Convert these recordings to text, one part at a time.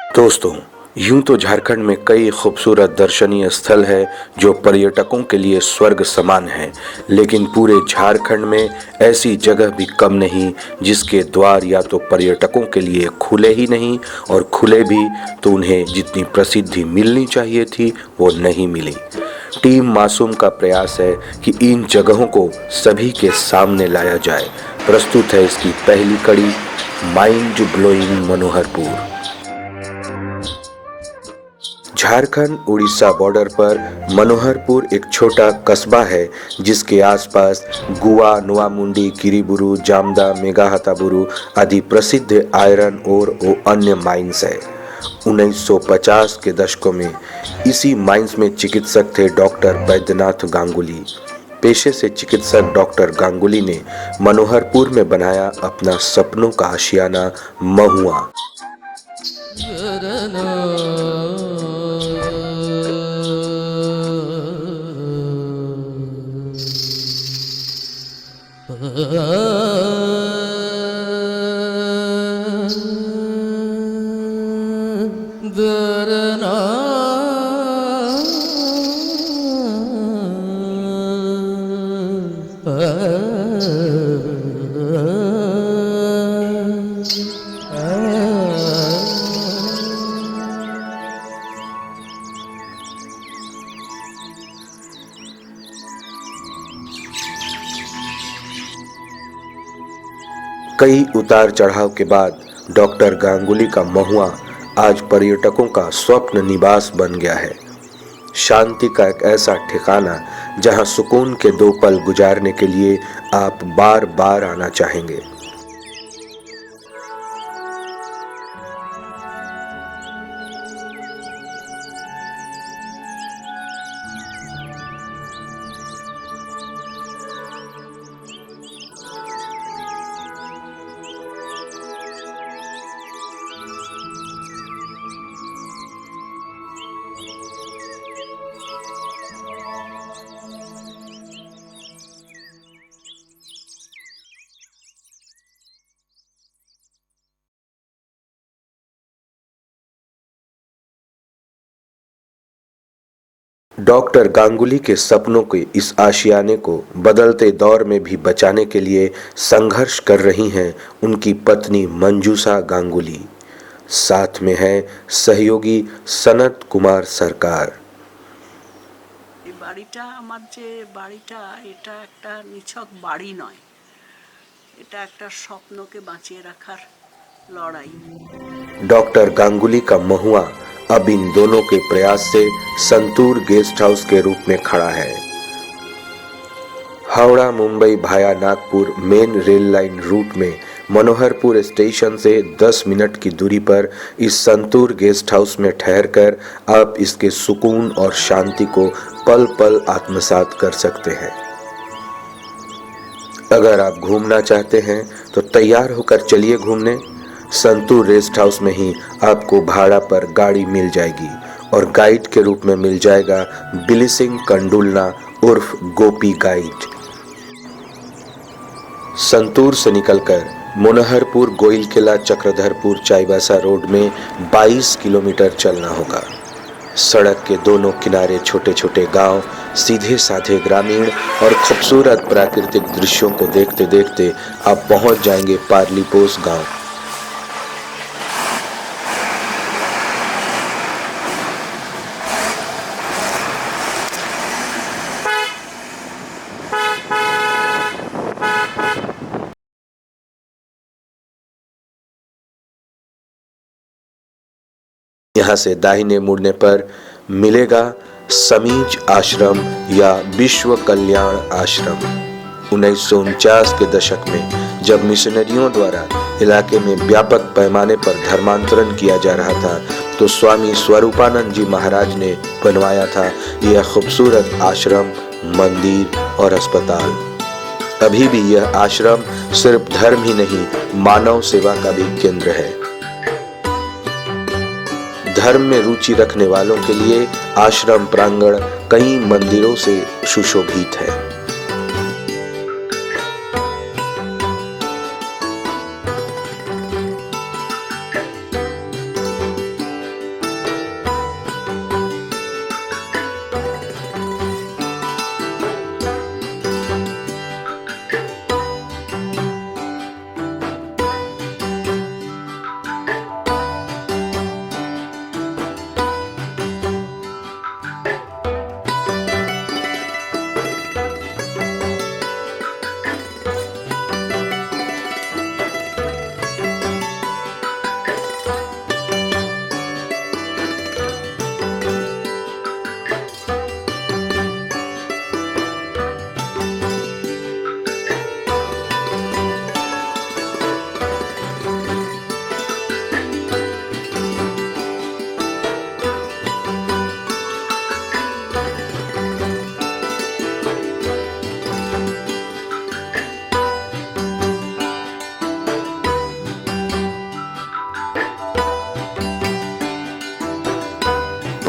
दोस्तों, यूं तो झारखंड में कई खूबसूरत दर्शनीय स्थल है जो पर्यटकों के लिए स्वर्ग समान है, लेकिन पूरे झारखंड में ऐसी जगह भी कम नहीं जिसके द्वार या तो पर्यटकों के लिए खुले ही नहीं, और खुले भी तो उन्हें जितनी प्रसिद्धि मिलनी चाहिए थी वो नहीं मिली। टीम मासूम का प्रयास है कि इन जगहों को सभी के सामने लाया जाए। प्रस्तुत है इसकी पहली कड़ी, mind blowing Manoharpur. Jharkhand Orissa border पर मनोहरपुर एक छोटा कस्बा है जिसके आसपास गुआ, नोवामुंडी, किरीबुरु, जामदा, मेगाहताबुरु आदि प्रसिद्ध आयरन और अन्य माइंस है। 1950 के दशकों में इसी माइंस में चिकित्सक थे डॉक्टर बैद्यनाथ गांगुली। पेशे से चिकित्सक डॉक्टर गांगुली ने मनोहरपुर में बनाया अपना सपनों का आशियाना महुआ। कई उतार चढ़ाव के बाद डॉक्टर गांगुली का महुआ आज पर्यटकों का स्वप्न निवास बन गया है। शांति का एक ऐसा ठिकाना जहां सुकून के 2 पल गुजारने के लिए आप बार बार आना चाहेंगे। डॉक्टर गांगुली के सपनों के इस आशियाने को बदलते दौर में भी बचाने के लिए संघर्ष कर रही हैं उनकी पत्नी मंजूषा गांगुली। साथ में है सहयोगी सनत कुमार सरकार। বাড়িটা আমার যে বাড়িটা এটা একটা নিছক বাড়ি নয়, এটা একটা স্বপ্নকে বাঁচিয়ে রাখার লড়াই। डॉक्टर गांगुली का महुआ अब इन दोनों के प्रयास से संतूर गेस्ट हाउस के रूप में खड़ा है। हावड़ा मुंबई भाया Nagpur main rail line route में मनोहरपुर स्टेशन से 10 मिनट की दूरी पर इस संतूर गेस्ट हाउस में ठहरकर आप इसके सुकून और शांति को पल पल आत्मसात कर सकते हैं। अगर आप घूमना चाहते हैं तो तैयार होकर चलिए घूमने। संतूर रेस्ट हाउस में ही आपको भाड़ा पर गाड़ी मिल जाएगी और गाइड के रूप में मिल जाएगा बिलिसिंग कंडुलना उर्फ गोपी गाइड। संतूर से निकलकर मनोहरपुर गोइल किला चक्रधरपुर चाईबासा रोड में 22 किलोमीटर चलना होगा। सड़क के दोनों किनारे छोटे छोटे गांव, सीधे साधे ग्रामीण और खूबसूरत प्राकृतिक दृश्यों को देखते देखते आप पहुंच जाएंगे पार्लीपोस गांव। यहाँ से दाहिने मुड़ने पर मिलेगा समीज आश्रम या विश्व कल्याण आश्रम। 1949 के दशक में जब मिशनरियों द्वारा इलाके में व्यापक पैमाने पर धर्मांतरण किया जा रहा था तो स्वामी स्वरूपानंद जी महाराज ने बनवाया था यह खूबसूरत आश्रम, मंदिर और अस्पताल। अभी भी यह आश्रम सिर्फ धर्म ही नहीं, मानव सेवा का भी केंद्र है। धर्म में रुचि रखने वालों के लिए आश्रम प्रांगण कई मंदिरों से सुशोभित है।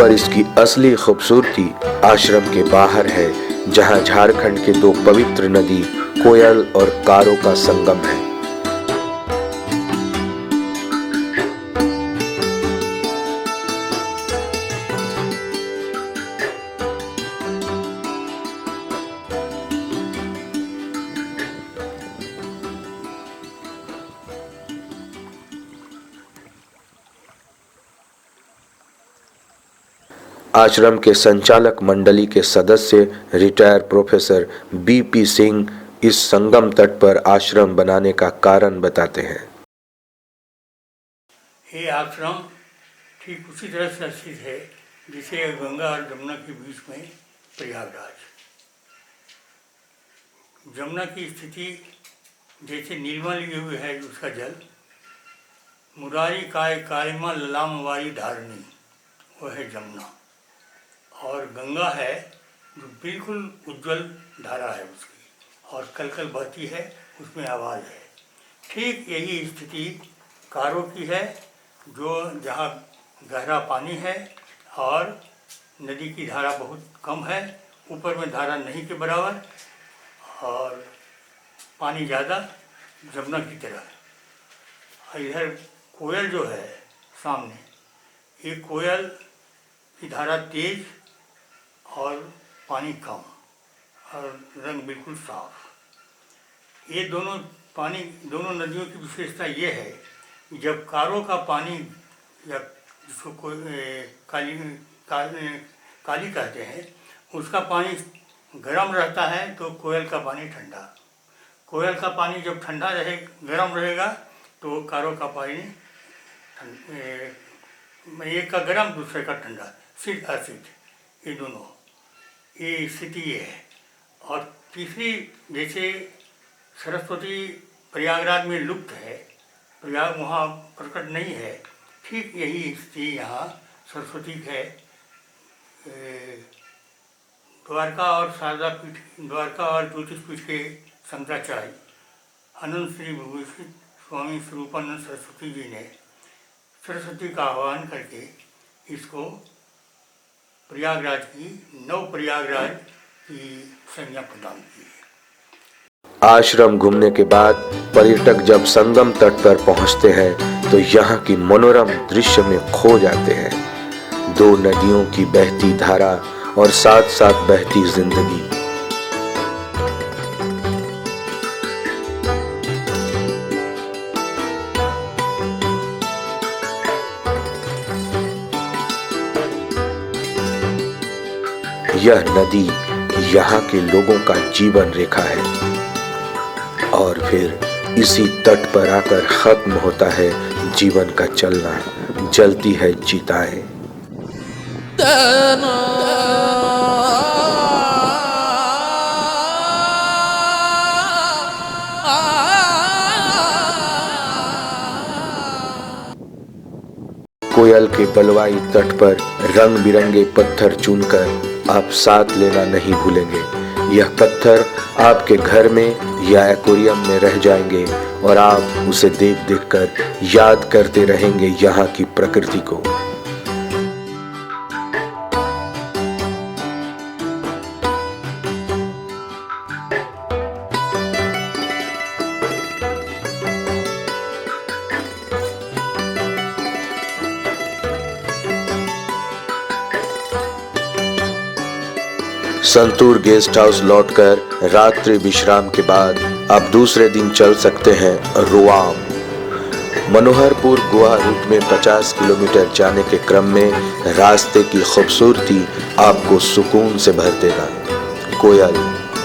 पर इसकी असली खूबसूरती आश्रम के बाहर है, जहां झारखंड के दो पवित्र नदी कोयल और कारो का संगम है। आश्रम के संचालक मंडली के सदस्य रिटायर प्रोफेसर बीपी सिंह इस संगम तट पर आश्रम बनाने का कारण बताते हैं। ये आश्रम ठीक उसी तरह से स्थित है जिसे गंगा और जमुना के बीच में प्रयागराज। जमुना की स्थिति जैसे नीलमा लिए हुए है उसका जल, मुरारी काय कालिमा ललामवारी धारणी, वह है जमुना। और गंगा है जो बिल्कुल उज्जवल धारा है उसकी, और कल कल बहती है, उसमें आवाज़ है। ठीक यही स्थिति कारो की है, जो जहाँ गहरा पानी है और नदी की धारा बहुत कम है, ऊपर में धारा नहीं के बराबर और पानी ज़्यादा, जमुना की तरह। इधर कोयल जो है सामने, ये कोयल की धारा तेज और पानी कम और रंग बिल्कुल साफ। ये दोनों दोनों नदियों की विशेषता ये है कि जब कारो का पानी, या जिसको काली कहते हैं, उसका पानी गर्म रहता है तो कोयल का पानी ठंडा। कोयल का पानी जब ठंडा गर्म रहेगा तो कारो का पानी एक का गर्म दूसरे का ठंडा, शीत अशीत, ये दोनों, ये स्थिति ये है। और तीसरी, जैसे सरस्वती प्रयागराज में लुप्त है, प्रयाग वहाँ प्रकट नहीं है, ठीक यही स्थिति यहाँ सरस्वती है। द्वारका और शारदा पीठ, द्वारका और ज्योतिष पीठ के शंकराचार्य अनंत श्री भूषित स्वामी स्वरूपानंद सरस्वती जी ने सरस्वती का आह्वान करके इसको प्रयागराज की, नव प्रयागराज की संज्ञा प्रदान की है। आश्रम घूमने के बाद पर्यटक जब संगम तट पर पहुंचते हैं तो यहाँ की मनोरम दृश्य में खो जाते हैं। दो नदियों की बहती धारा और साथ साथ बहती जिंदगी। यह नदी यहाँ के लोगों का जीवन रेखा है और फिर इसी तट पर आकर खत्म होता है जीवन का चलना, जलती है चिताएं। कोयल के बलवाई तट पर रंग बिरंगे पत्थर चुनकर आप साथ लेना नहीं भूलेंगे। यह पत्थर आपके घर में या एक्वेरियम में रह जाएंगे और आप उसे देख देख कर याद करते रहेंगे यहाँ की प्रकृति को। संतूर गेस्ट हाउस लौटकर रात्रि विश्राम के बाद आप दूसरे दिन चल सकते हैं रुआम। मनोहरपुर गोवा रूट में 50 किलोमीटर जाने के क्रम में रास्ते की खूबसूरती आपको सुकून से भर देगा। कोयल,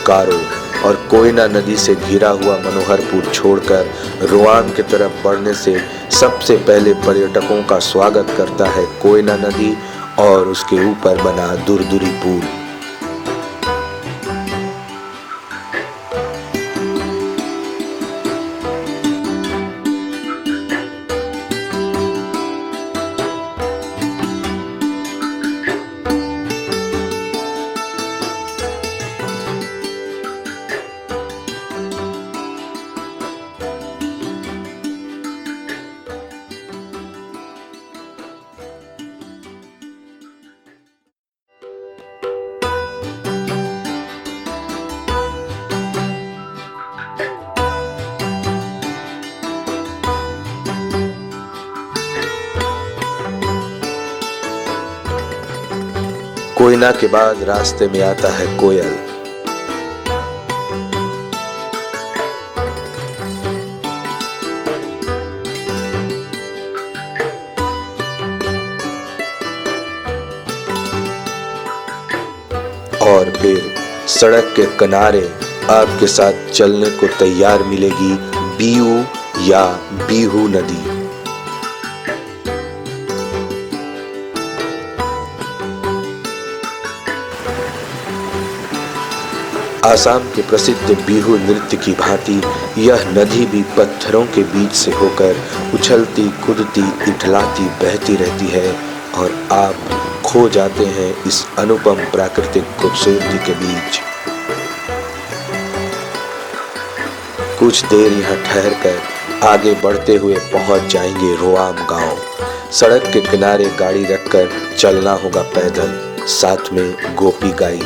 कारो और कोयना नदी से घिरा हुआ मनोहरपुर छोड़कर रुआम की तरफ बढ़ने से सबसे पहले पर्यटकों का स्वागत करता है कोयना नदी और उसके ऊपर बना दुरदुरी पुल। कोयना के बाद रास्ते में आता है कोयल। और फिर सड़क के किनारे आपके साथ चलने को तैयार मिलेगी बीऊ या बीहू नदी। आसाम के प्रसिद्ध बीहू नृत्य की भांति यह नदी भी पत्थरों के बीच से होकर उछलती कूदती इठलाती बहती रहती है और आप खो जाते हैं इस अनुपम प्राकृतिक खूबसूरती के बीच। कुछ देर यहाँ ठहरकर आगे बढ़ते हुए पहुंच जाएंगे रोआम गांव। सड़क के किनारे गाड़ी रखकर चलना होगा पैदल, साथ में गोपी गाई।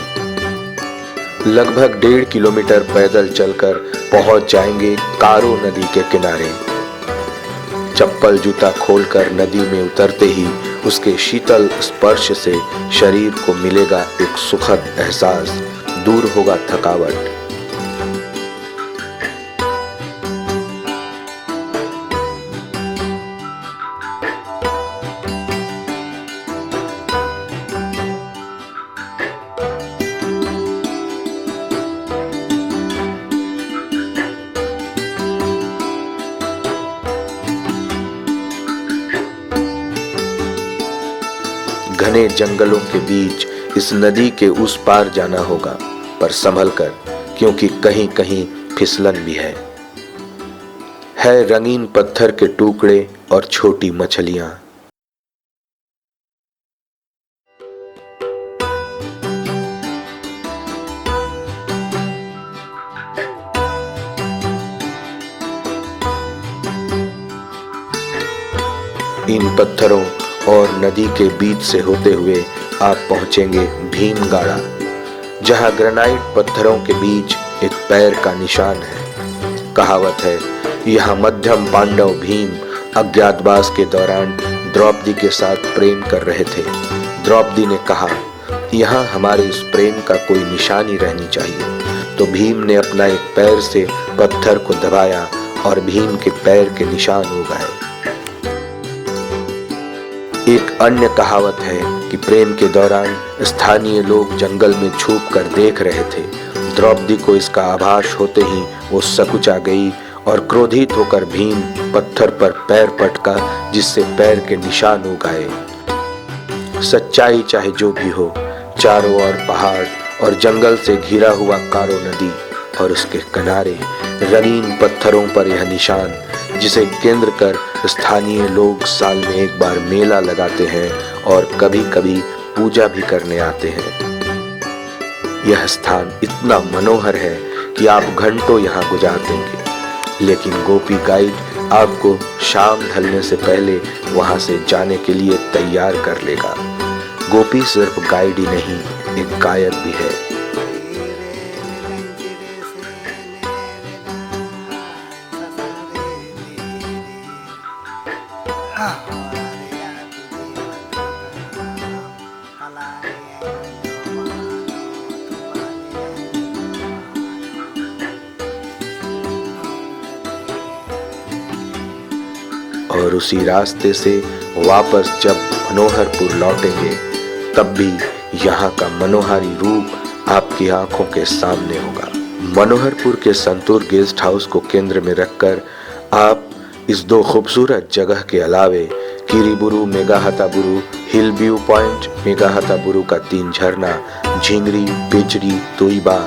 लगभग 1.5 किलोमीटर पैदल चलकर पहुंच जाएंगे कारो नदी के किनारे। चप्पल जूता खोलकर नदी में उतरते ही उसके शीतल स्पर्श से शरीर को मिलेगा एक सुखद एहसास, दूर होगा थकावट। घने जंगलों के बीच इस नदी के उस पार जाना होगा, पर संभल कर, क्योंकि कहीं कहीं फिसलन भी है। रंगीन पत्थर के टुकड़े और छोटी मछलियां। इन पत्थरों और नदी के बीच से होते हुए आप पहुंचेंगे भीमगाड़ा, जहां ग्रेनाइट पत्थरों के बीच एक पैर का निशान है। कहावत है, यहाँ मध्यम पांडव भीम अज्ञातवास के दौरान द्रौपदी के साथ प्रेम कर रहे थे। द्रौपदी ने कहा, यहाँ हमारे इस प्रेम का कोई निशानी रहनी चाहिए। तो भीम ने अपना एक पैर से पत्थर को दबाया और भीम के पैर के निशान हो गए। एक अन्य कहावत है कि प्रेम के दौरान स्थानीय लोग जंगल में छुप कर देख रहे थे। द्रौपदी को इसका आभास होते ही वो सकुचा गई और क्रोधित होकर भीम पत्थर पर पैर पटका, जिससे पैर के निशान हो गए। सच्चाई चाहे जो भी हो, चारों ओर पहाड़ और जंगल से घिरा हुआ कारो नदी और उसके किनारे रंगीन पत्थरों पर यह निशान, जिसे केंद्र कर स्थानीय लोग साल में एक बार मेला लगाते हैं और कभी कभी पूजा भी करने आते हैं। यह स्थान इतना मनोहर है कि आप घंटों यहाँ गुजार देंगे, लेकिन गोपी गाइड आपको शाम ढलने से पहले वहाँ से जाने के लिए तैयार कर लेगा। गोपी सिर्फ गाइड ही नहीं, एक गायक भी है। और उसी रास्ते से वापस जब मनोहरपुर लौटेंगे, तब भी यहाँ का मनोहारी रूप आपकी आंखों के सामने होगा। मनोहरपुर के संतूर गेस्ट हाउस को केंद्र में रखकर आप इस दो खूबसूरत जगह के अलावे किरीबुरु, मेगाहातुबुरु, हिल व्यू पॉइंट, मेगाहातुबुरु का 3 झरना, झिंगरी, बिजरी, तुइबा,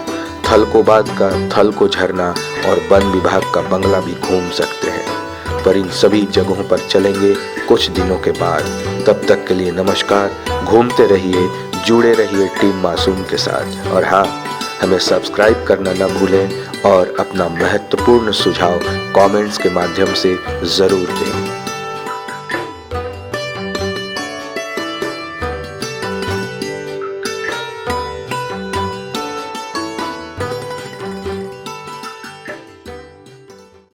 थलकोबाद का थलको झरना और वन विभाग का बंगला भी घूम सकते हैं। पर इन सभी जगहों पर चलेंगे कुछ दिनों के बाद। तब तक के लिए नमस्कार। घूमते रहिए, जुड़े रहिए टीम मासूम के साथ। और हाँ, हमें सब्सक्राइब करना न भूलें और अपना महत्वपूर्ण सुझाव कमेंट्स के माध्यम से ज़रूर दें।